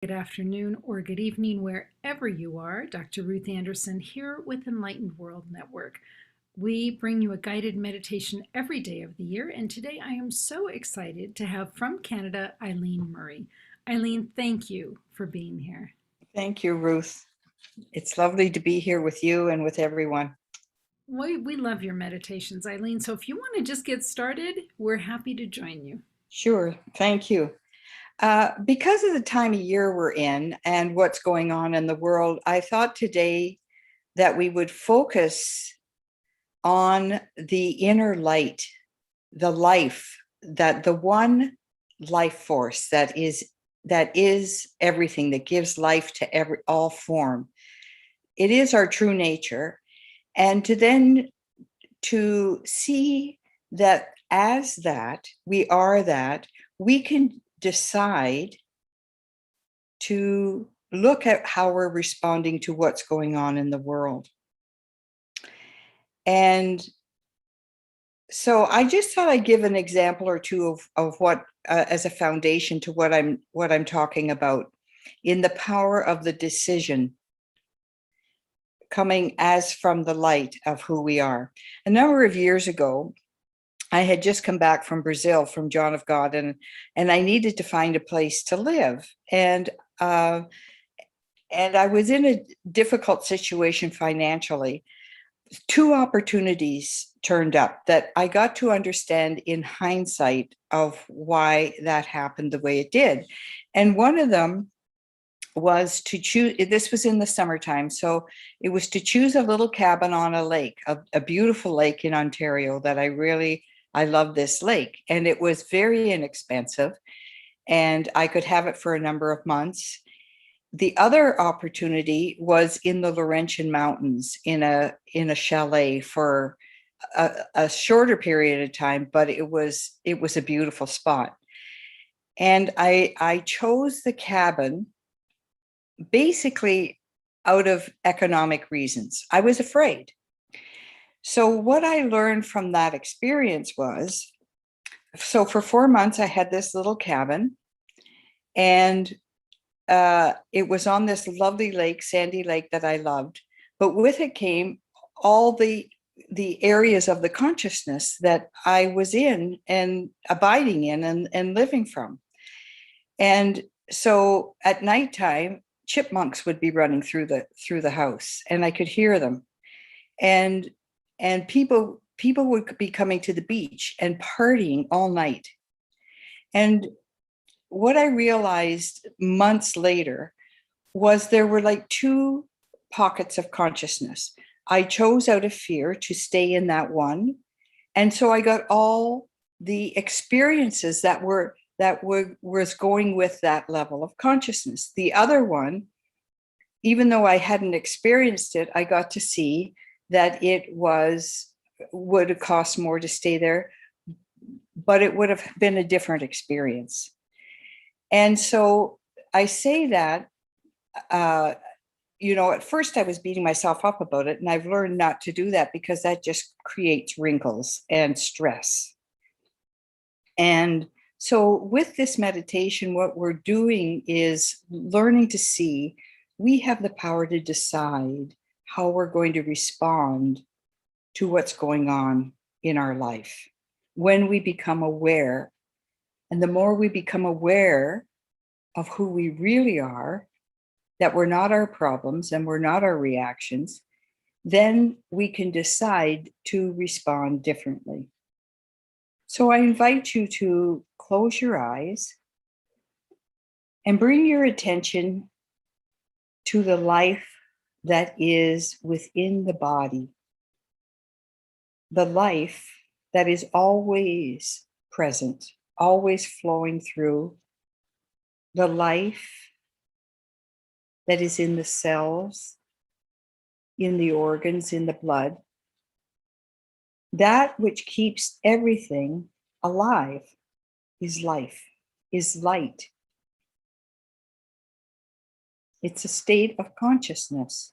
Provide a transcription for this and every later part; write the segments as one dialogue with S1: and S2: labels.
S1: Good afternoon or good evening, wherever you are. Dr. Ruth Anderson here with Enlightened World Network. We bring you a guided meditation every day of the year, and today I am so excited to have from Canada, Eileen Murray. Eileen, thank you for being here.
S2: Thank you, Ruth. It's lovely to be here with you and with everyone.
S1: We love your meditations, Eileen, so if you want to just get started, we're happy to join you.
S2: Sure, thank you. Because of the time of year we're in and what's going on in the world, I thought today that we would focus on the inner light, the life, that the one life force that is everything, that gives life to all form. It is our true nature. And to see that as that, we are that, we can decide to look at how we're responding to what's going on in the world. And so I just thought I'd give an example or two of what, as a foundation to what I'm talking about, in the power of the decision coming as from the light of who we are. A number of years ago, I had just come back from Brazil, from John of God, and I needed to find a place to live. And I was in a difficult situation financially. Two opportunities turned up that I got to understand in hindsight of why that happened the way it did. And one of them was to choose, this was in the summertime, so it was to choose a little cabin on a lake, a beautiful lake in Ontario that I love this lake. And it was very inexpensive and I could have it for a number of months. The other opportunity was in the Laurentian Mountains in a chalet for a shorter period of time, but it was a beautiful spot. And I chose the cabin basically out of economic reasons. I was afraid. So what I learned from that experience was, so for 4 months, I had this little cabin, and it was on this lovely lake, sandy lake that I loved. But with it came all the areas of the consciousness that I was in and abiding in and living from. And so at nighttime, chipmunks would be running through the house, and I could hear them. And people would be coming to the beach and partying all night. And what I realized months later was there were like two pockets of consciousness. I chose out of fear to stay in that one. And so I got all the experiences that was going with that level of consciousness. The other one, even though I hadn't experienced it, I got to see that it would cost more to stay there, but it would have been a different experience. And so I say that, at first I was beating myself up about it, and I've learned not to do that because that just creates wrinkles and stress. And so with this meditation, what we're doing is learning to see we have the power to decide how we're going to respond to what's going on in our life when we become aware. And the more we become aware of who we really are, that we're not our problems and we're not our reactions, then we can decide to respond differently. So I invite you to close your eyes and bring your attention to the life that is within the body, the life that is always present, always flowing through, the life that is in the cells, in the organs, in the blood, that which keeps everything alive is life, is light. It's a state of consciousness.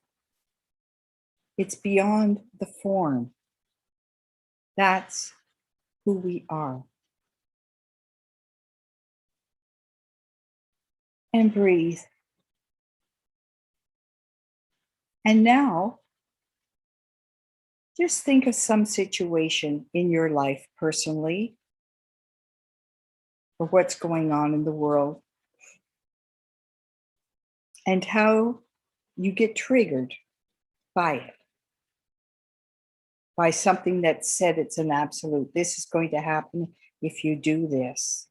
S2: It's beyond the form. That's who we are. And breathe And now, just think of some situation in your life personally, or what's going on in the world, and how you get triggered by it, by something that said it's an absolute. This is going to happen if you do this.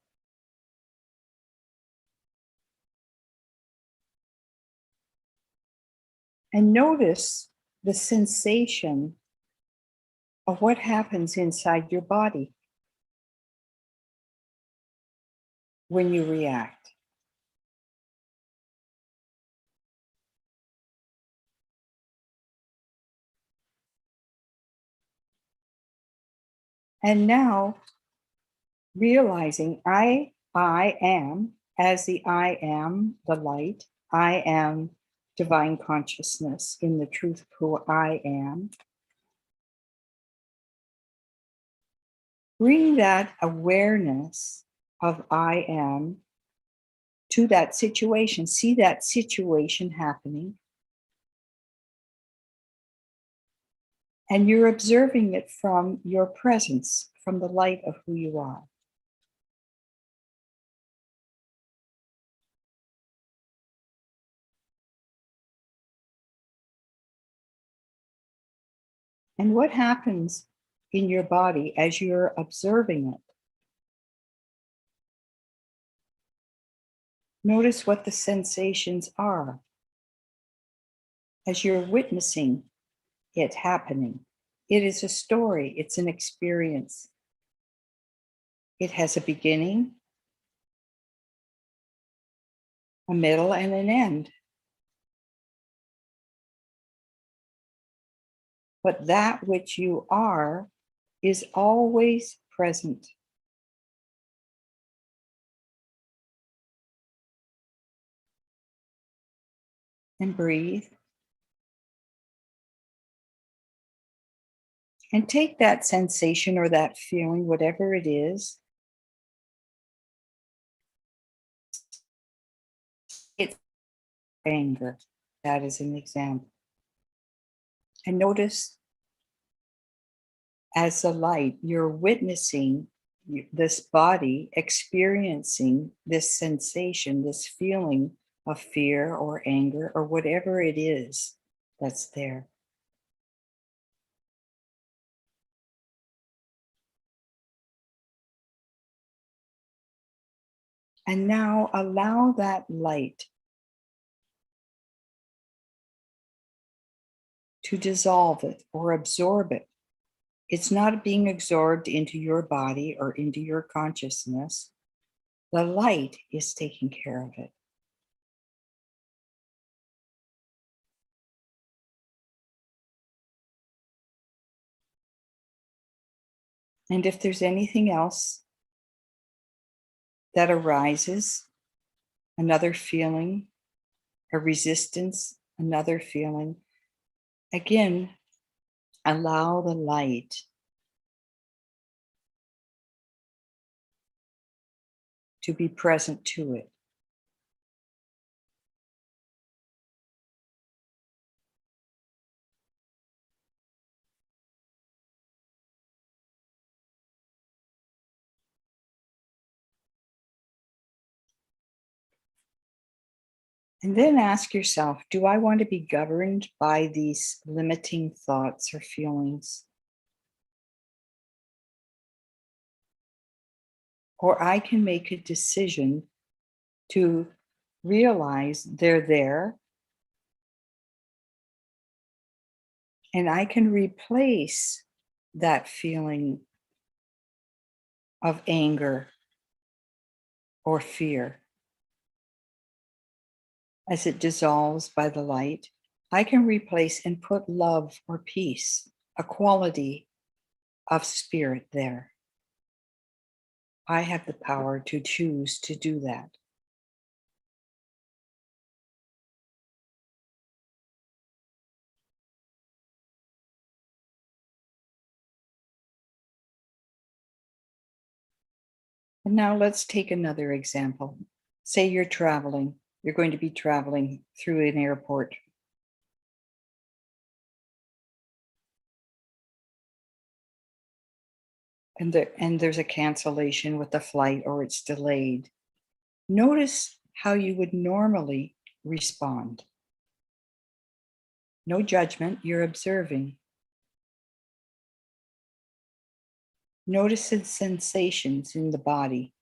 S2: And notice the sensation of what happens inside your body when you react. And now realizing I am, as the I am the light, I am divine consciousness in the truth of who I am. Bring that awareness of I am to that situation. See that situation happening. And you're observing it from your presence, from the light of who you are. And what happens in your body as you're observing it? Notice what the sensations are as you're witnessing it happening. It is a story, it's an experience. It has a beginning, a middle, and an end. But that which you are is always present. And breathe. And take that sensation or that feeling, whatever it is. It's anger. That is an example. And notice as a light, you're witnessing this body experiencing this sensation, this feeling of fear or anger or whatever it is that's there. And now allow that light to dissolve it or absorb it. It's not being absorbed into your body or into your consciousness. The light is taking care of it. And if there's anything else that arises, another feeling, a resistance, another feeling, again, allow the light to be present to it. And then ask yourself, do I want to be governed by these limiting thoughts or feelings? Or I can make a decision to realize they're there, and I can replace that feeling of anger or fear as it dissolves by the light. I can replace and put love or peace, a quality of spirit there. I have the power to choose to do that. And now let's take another example. Say you're traveling. You're going to be traveling through an airport. and there's a cancellation with the flight or it's delayed, notice how you would normally respond. No judgment, you're observing. Notice the sensations in the body.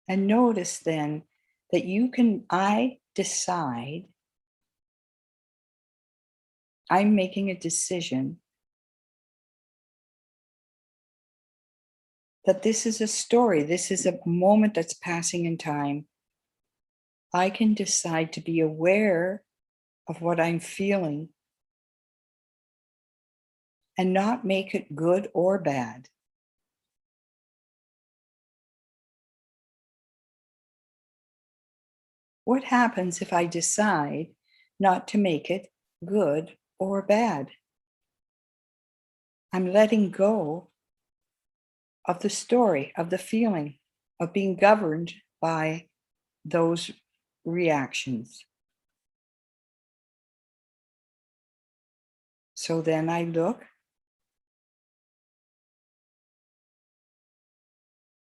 S2: And notice then that I decide, I'm making a decision that this is a story, this is a moment that's passing in time. I can decide to be aware of what I'm feeling and not make it good or bad. What happens if I decide not to make it good or bad? I'm letting go of the story, of the feeling, of being governed by those reactions. So then I look.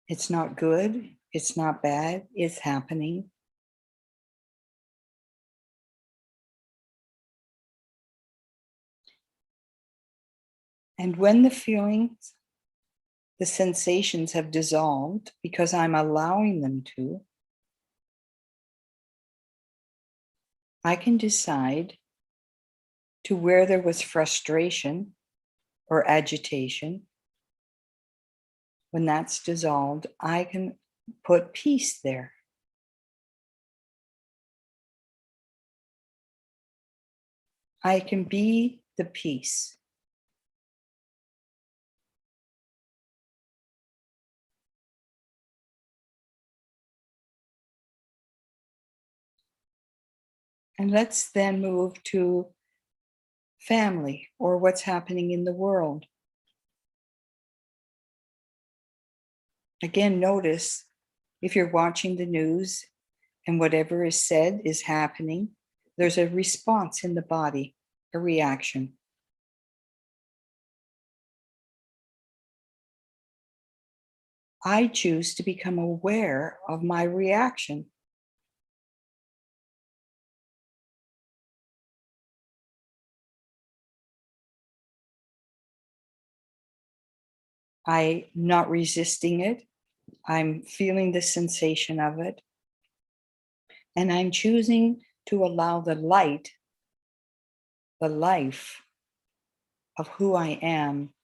S2: It's not good. It's not bad. It's happening. And when the feelings, the sensations have dissolved because I'm allowing them to, I can decide to where there was frustration or agitation. When that's dissolved, I can put peace there. I can be the peace. And let's then move to family or what's happening in the world. Again, notice if you're watching the news and whatever is said is happening, there's a response in the body, a reaction. I choose to become aware of my reaction. I'm not resisting it. I'm feeling the sensation of it. And I'm choosing to allow the light, the life of who I am,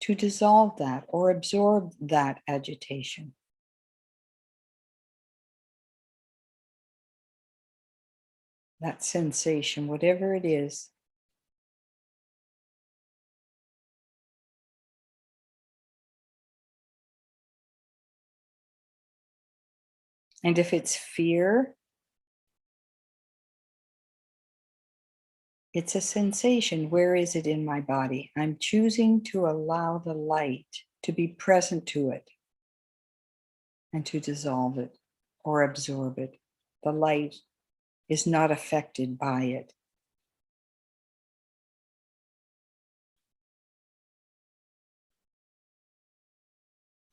S2: to dissolve that or absorb that agitation. That sensation, whatever it is. And if it's fear, it's a sensation. Where is it in my body? I'm choosing to allow the light to be present to it and to dissolve it or absorb it. The light is not affected by it.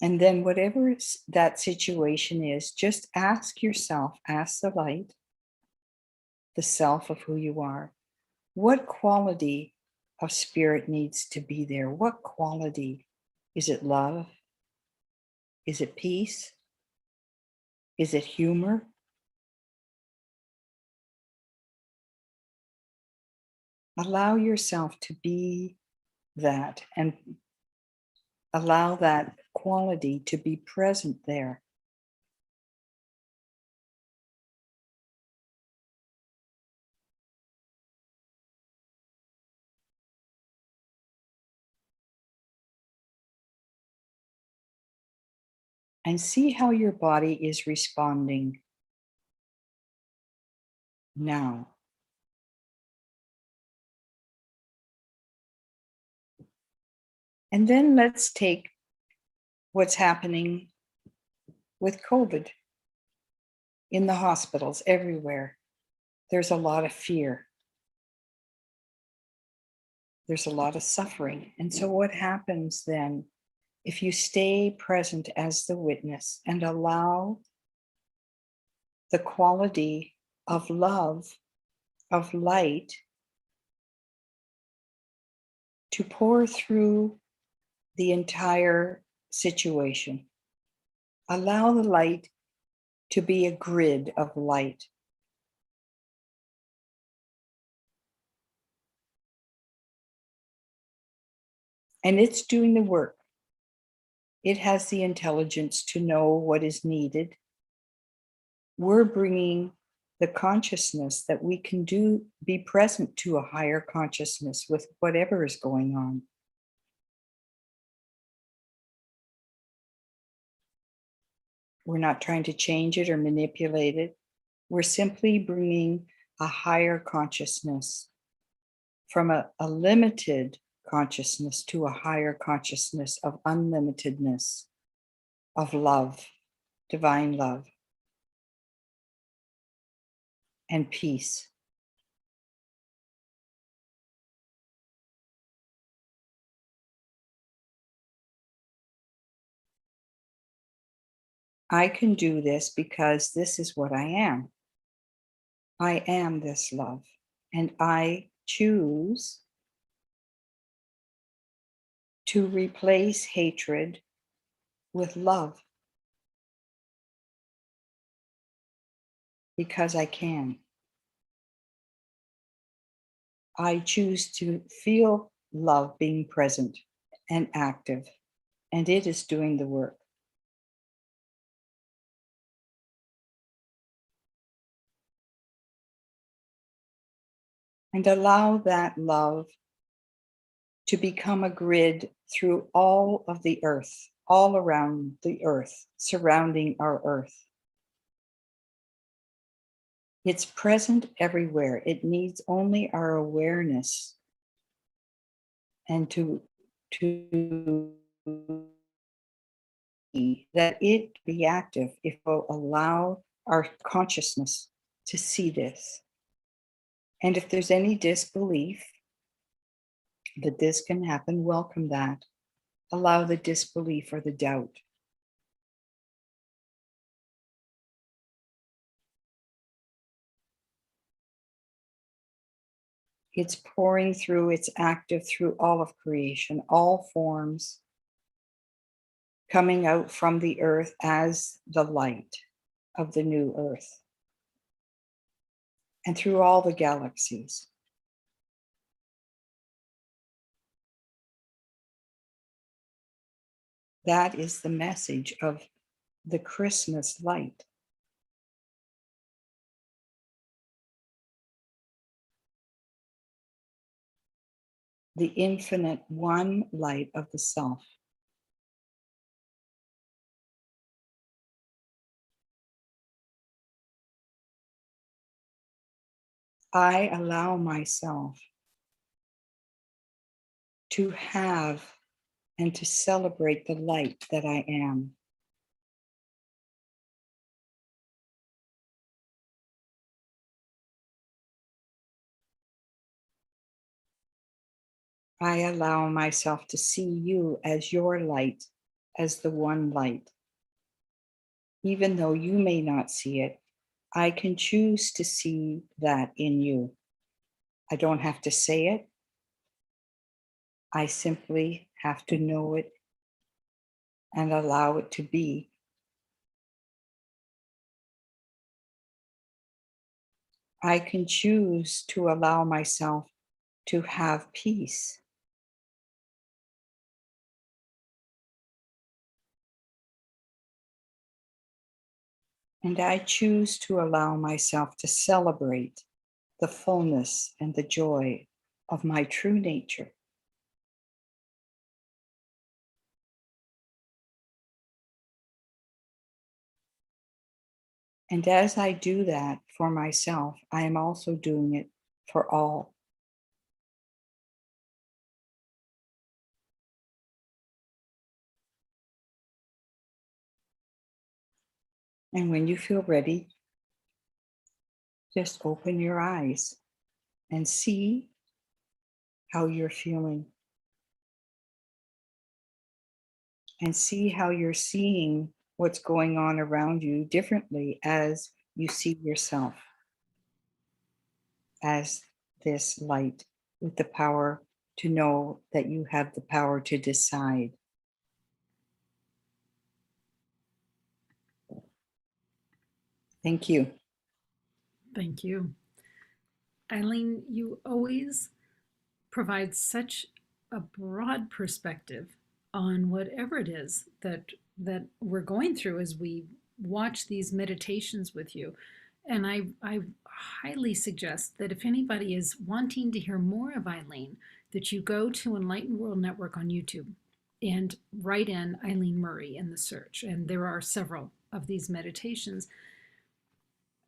S2: And then, whatever that situation is, just ask yourself, ask the light, the self of who you are, what quality of spirit needs to be there? What quality? Is it love? Is it peace? Is it humor? Allow yourself to be that and allow that quality to be present there. And see how your body is responding now. And then let's take what's happening with COVID. in the hospitals, everywhere, there's a lot of fear. There's a lot of suffering. And so what happens then, if you stay present as the witness and allow the quality of love, of light, to pour through the entire situation. Allow the light to be a grid of light. And it's doing the work. It has the intelligence to know what is needed. We're bringing the consciousness that we can be present to a higher consciousness with whatever is going on. We're not trying to change it or manipulate it. We're simply bringing a higher consciousness from a limited consciousness to a higher consciousness of unlimitedness, of love, divine love, and peace. I can do this because this is what I am. I am this love, and I choose to replace hatred with love because I can. I choose to feel love being present and active, and it is doing the work. And allow that love to become a grid through all of the earth, all around the earth, surrounding our earth. It's present everywhere. It needs only our awareness and to that it be active if we'll allow our consciousness to see this. And if there's any disbelief that this can happen, welcome that. Allow the disbelief or the doubt. It's pouring through, it's active through all of creation, all forms, coming out from the earth as the light of the new earth, and through all the galaxies. That is the message of the Christmas light. The infinite one light of the self. I allow myself to have and to celebrate the light that I am. I allow myself to see you as your light, as the one light. Even though you may not see it, I can choose to see that in you. I don't have to say it. I simply have to know it and allow it to be. I can choose to allow myself to have peace. And I choose to allow myself to celebrate the fullness and the joy of my true nature. And as I do that for myself, I am also doing it for all. And when you feel ready, Just open your eyes and see how you're feeling. And see how you're seeing what's going on around you differently as you see yourself as this light with the power to know that you have the power to decide. Thank you.
S1: Thank you. Eileen, you always provide such a broad perspective on whatever it is that we're going through as we watch these meditations with you. And I highly suggest that if anybody is wanting to hear more of Eileen, that you go to Enlightened World Network on YouTube and write in Eileen Murray in the search. And there are several of these meditations.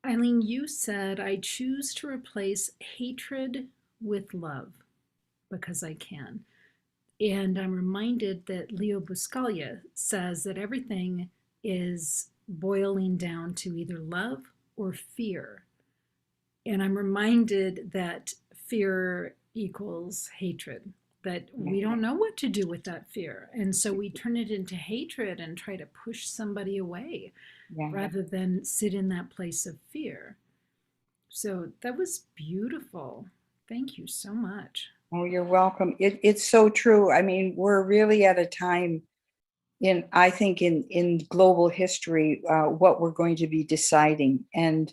S1: Eileen, you said, I choose to replace hatred with love because I can. And I'm reminded that Leo Buscaglia says that everything is boiling down to either love or fear. And I'm reminded that fear equals hatred, that we don't know what to do with that fear. And so we turn it into hatred and try to push somebody away rather than sit in that place of fear. So that was beautiful. Thank you so much.
S2: Oh, you're welcome. It's so true. I mean, we're really at a time I think in global history, what we're going to be deciding. And,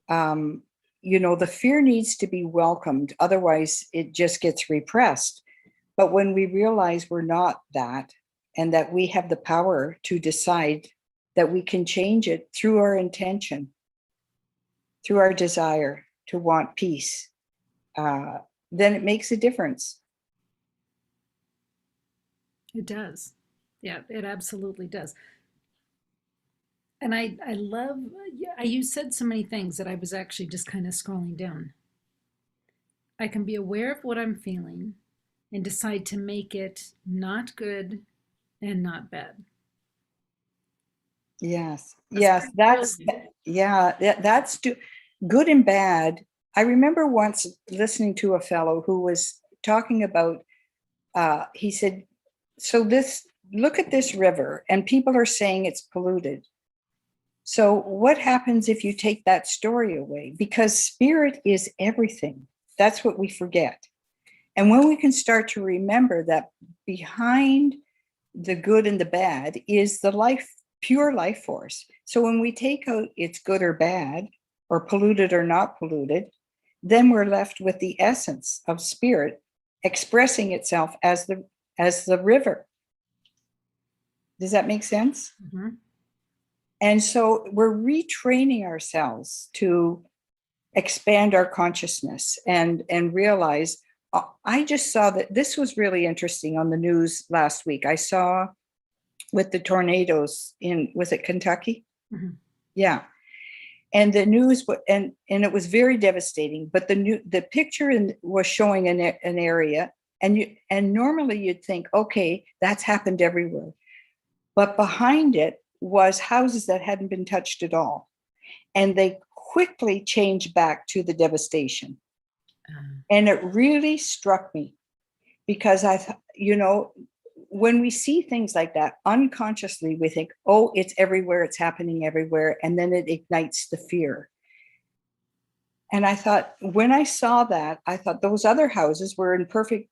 S2: the fear needs to be welcomed. Otherwise, it just gets repressed. But when we realize we're not that, and that we have the power to decide that we can change it through our intention, through our desire to want peace, then it makes a difference.
S1: It does. Yeah, it absolutely does. And I love, you said so many things that I was actually just kind of scrolling down. I can be aware of what I'm feeling and decide to make it not good and not bad.
S2: Yes, yes, that's good and bad. I remember once listening to a fellow who was talking about, he said, look at this river, and people are saying it's polluted. So what happens if you take that story away? Because spirit is everything. That's what we forget. And when we can start to remember that behind the good and the bad is the pure life force. So when we take out it's good or bad, or polluted or not polluted, then we're left with the essence of spirit expressing itself as the river. Does that make sense?
S1: Mm-hmm.
S2: And so we're retraining ourselves to expand our consciousness and realize. I just saw that this was really interesting on the news last week. I saw with the tornadoes was it Kentucky?
S1: Mm-hmm.
S2: Yeah. And the news, and it was very devastating, but the picture was showing an area, and normally you'd think, okay, that's happened everywhere. But behind it was houses that hadn't been touched at all. And they quickly changed back to the devastation. And it really struck me because when we see things like that, unconsciously we think, oh, it's everywhere, it's happening everywhere. And then it ignites the fear. And I thought, when I saw that, I thought those other houses were in perfect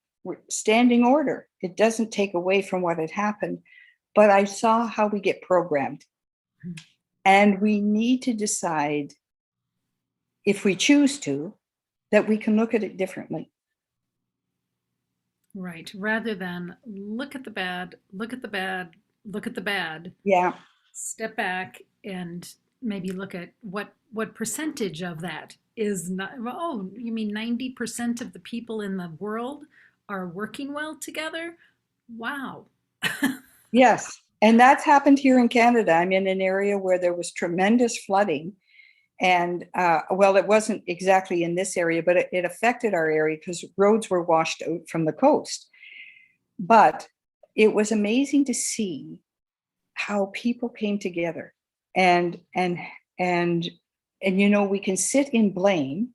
S2: standing order. It doesn't take away from what had happened. But I saw how we get programmed. And we need to decide, if we choose to, that we can look at it differently.
S1: Right. Rather than look at the bad, look at the bad, look at the bad.
S2: Yeah.
S1: Step back and maybe look at what percentage of that is not. Oh, you mean 90% of the people in the world are working well together? Wow.
S2: Yes. And that's happened here in Canada. I'm in an area where there was tremendous flooding. And it wasn't exactly in this area, but it affected our area because roads were washed out from the coast. But it was amazing to see how people came together and And, we can sit in blame.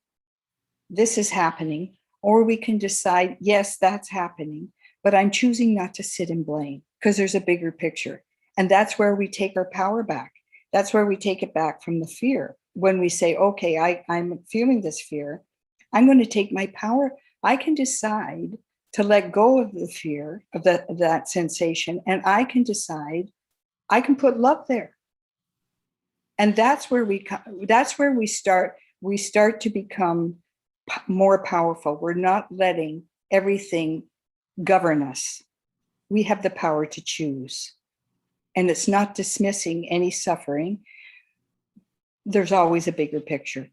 S2: This is happening. Or we can decide, yes, that's happening, but I'm choosing not to sit in blame because there's a bigger picture. And that's where we take our power back. That's where we take it back from the fear. When we say, okay, I'm feeling this fear, I'm going to take my power. I can decide to let go of the fear of that sensation. And I can decide, I can put love there. And that's where we start. We start to become more powerful. We're not letting everything govern us. We have the power to choose. And it's not dismissing any suffering. There's always a bigger picture.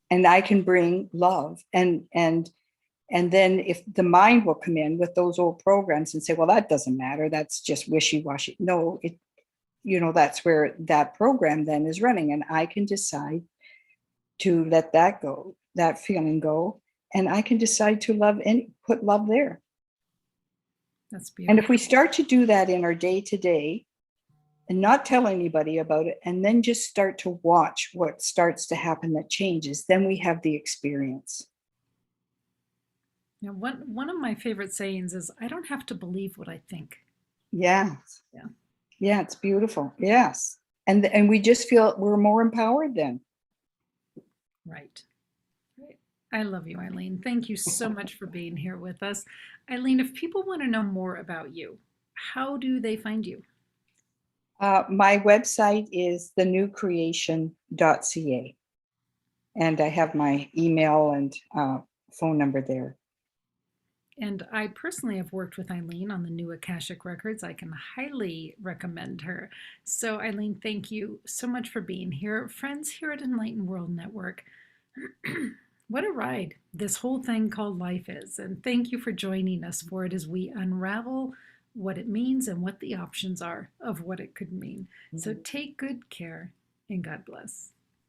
S2: And I can bring love. And then if the mind will come in with those old programs and say, well, that doesn't matter. That's just wishy-washy. No, that's where that program then is running. And I can decide to let that go, that feeling go. And I can decide to love and put love there.
S1: That's beautiful.
S2: And if we start to do that in our day-to-day and not tell anybody about it, and then just start to watch what starts to happen that changes, then we have the experience.
S1: Now, one of my favorite sayings is, I don't have to believe what I think.
S2: Yeah.
S1: Yeah.
S2: Yeah, it's beautiful. Yes. And we just feel we're more empowered then.
S1: Right. I love you, Eileen. Thank you so much for being here with us. Eileen, if people want to know more about you, how do they find you?
S2: My website is thenewcreation.ca. And I have my email and phone number there.
S1: And I personally have worked with Eileen on the new Akashic Records. I can highly recommend her. So Eileen, thank you so much for being here. Friends here at Enlightened World Network, what a ride this whole thing called life is. And thank you for joining us for it as we unravel what it means and what the options are of what it could mean. So take good care and God bless.